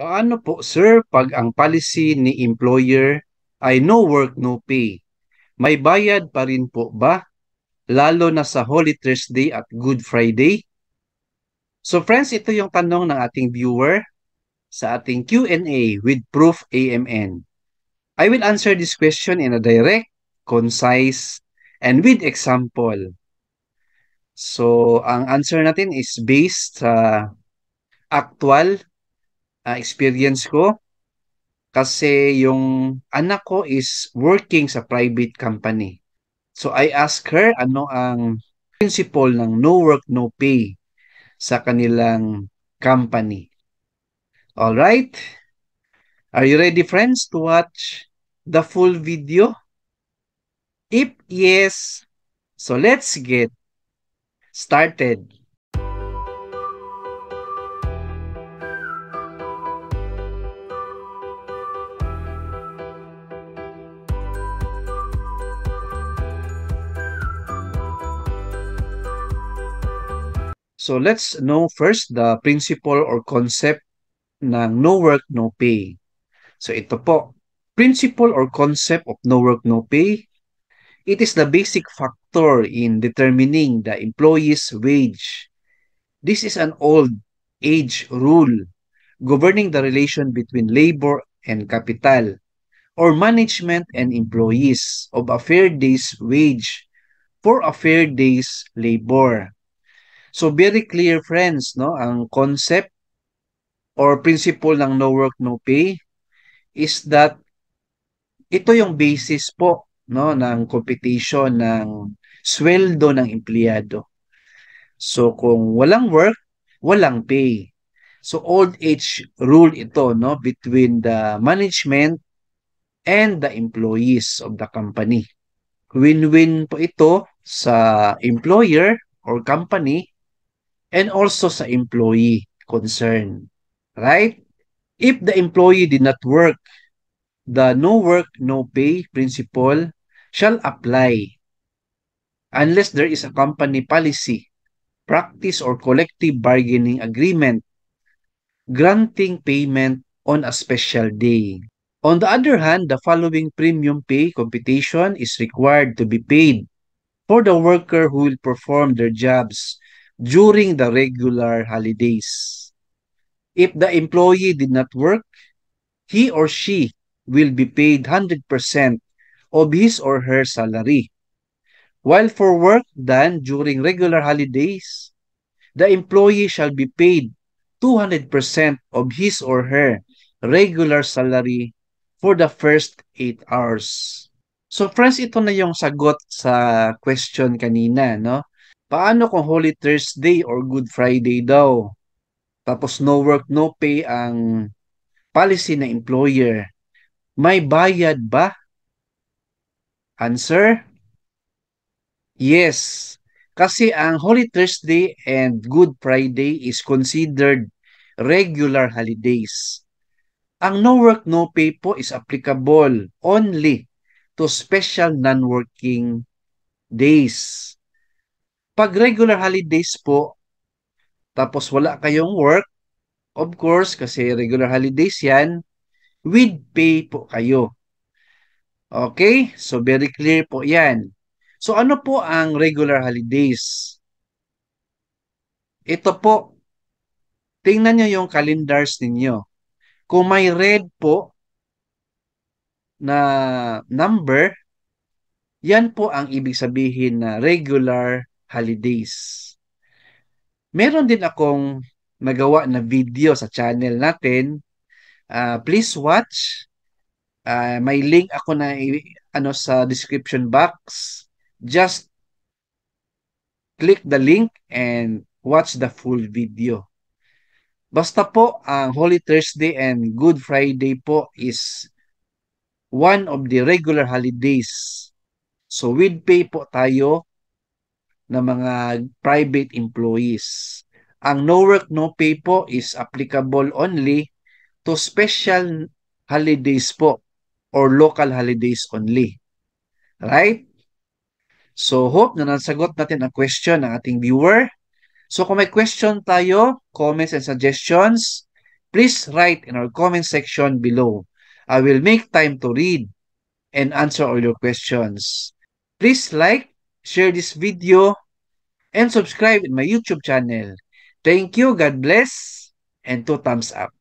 Paano po, sir, pag ang policy ni employer ay no work, no pay? May bayad pa rin po ba? Lalo na sa Holy Thursday at Good Friday? So friends, ito yung tanong ng ating viewer sa ating Q&A with Proof AMN. I will answer this question in a direct, concise, and with example. So, ang answer natin is based sa actual experience ko kasi yung anak ko is working sa private company. So, I ask her ano ang principle ng no work, no pay sa kanilang company. All right? Are you ready, friends, to watch the full video? If yes, so let's get started. So let's know first the principle or concept ng no work, no pay. So ito po, principle or concept of no work, no pay, it is the basic factor in determining the employee's wage. This is an old age rule governing the relation between labor and capital or management and employees of a fair day's wage for a fair day's labor. So very clear, friends, no? Ang concept or principle ng no work, no pay is that ito yung basis po, no, ng competition ng sweldo ng empleyado. So kung walang work, walang pay. So old age rule ito, no, between the management and the employees of the company. Win-win po ito sa employer or company and also sa employee concern. Right? If the employee did not work, the no work, no pay principle shall apply unless there is a company policy, practice, or collective bargaining agreement granting payment on a special day. On the other hand, the following premium pay computation is required to be paid for the worker who will perform their jobs during the regular holidays. If the employee did not work, he or she will be paid 100% of his or her salary. While for work done during regular holidays, the employee shall be paid 200% of his or her regular salary for the first 8 hours. So friends, ito na yung sagot sa question kanina, no? Paano kung Holy Thursday or Good Friday daw? Tapos no work, no pay ang policy na employer. May bayad ba? Answer? Yes. Kasi ang Holy Thursday and Good Friday is considered regular holidays. Ang no work, no pay po is applicable only to special non-working days. Pag regular holidays po, tapos wala kayong work, of course, kasi regular holidays yan, with pay po kayo. Okay? So, very clear po yan. So, ano po ang regular holidays? Ito po, tingnan nyo yung calendars ninyo. Kung may red po na number, yan po ang ibig sabihin na regular holidays. Meron din akong nagawa na video sa channel natin. Please watch. May link ako na ano sa description box. Just click the link and watch the full video. Basta po, ang Holy Thursday and Good Friday po is one of the regular holidays. So with pay po tayo ng mga private employees. Ang no work, no pay po is applicable only to special holidays po or local holidays only. Right? So hope na nasagot natin ang question ng ating viewer. So kung may question tayo, comments and suggestions, please write in our comment section below. I will make time to read and answer all your questions. Please like, share this video, and subscribe in my YouTube channel. Thank you, God bless, and 2 thumbs up.